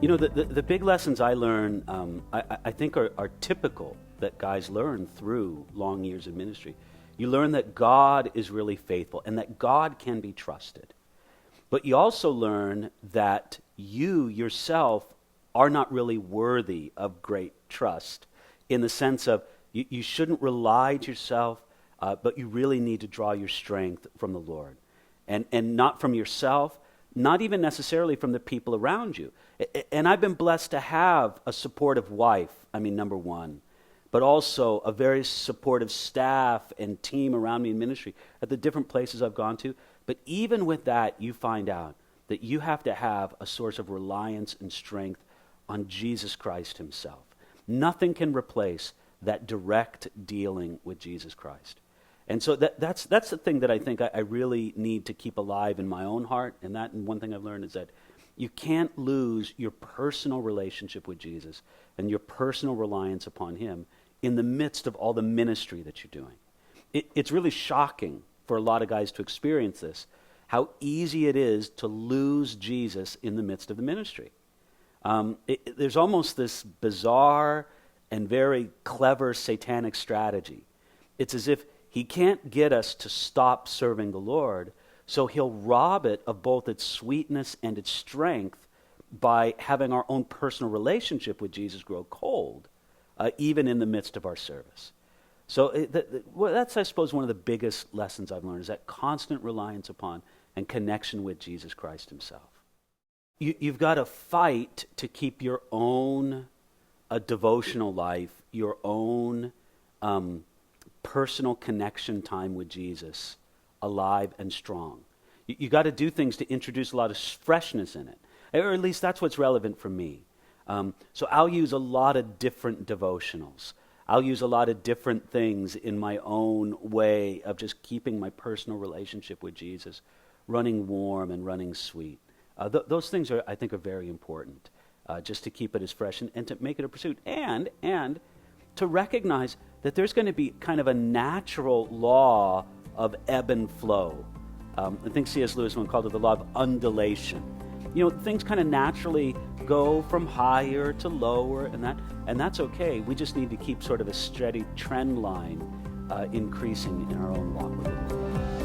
You know, the big lessons I learn, I think are typical that guys learn through long years of ministry. You learn that God is really faithful and that God can be trusted. But you also learn that you yourself are not really worthy of great trust, in the sense of you shouldn't rely to yourself, but you really need to draw your strength from the Lord. And not from yourself, not even necessarily from the people around you. And I've been blessed to have a supportive wife, number one, but also a very supportive staff and team around me in ministry at the different places I've gone to. But even with that, you find out that you have to have a source of reliance and strength on Jesus Christ himself. Nothing can replace that direct dealing with Jesus Christ. And so that's the thing that I think I really need to keep alive in my own heart. And one thing I've learned is that you can't lose your personal relationship with Jesus and your personal reliance upon him in the midst of all the ministry that you're doing. It's really shocking for a lot of guys to experience this, how easy it is to lose Jesus in the midst of the ministry. There's almost this bizarre and very clever satanic strategy. It's as if he can't get us to stop serving the Lord, so he'll rob it of both its sweetness and its strength by having our own personal relationship with Jesus grow cold, even in the midst of our service. So that's, I suppose, one of the biggest lessons I've learned, is that constant reliance upon and connection with Jesus Christ himself. You've got to fight to keep your own devotional life, your own personal connection time with Jesus alive and strong. You got to do things to introduce a lot of freshness in it, or at least that's what's relevant for me. So I'll use a lot of different devotionals. I'll use a lot of different things in my own way of just keeping my personal relationship with Jesus running warm and running sweet. Those things I think are very important, just to keep it as fresh and to make it a pursuit, and to recognize that there's going to be kind of a natural law of ebb and flow. I think C.S. Lewis one called it the law of undulation. Things kind of naturally go from higher to lower, and that's okay. We just need to keep sort of a steady trend line increasing in our own walk with it.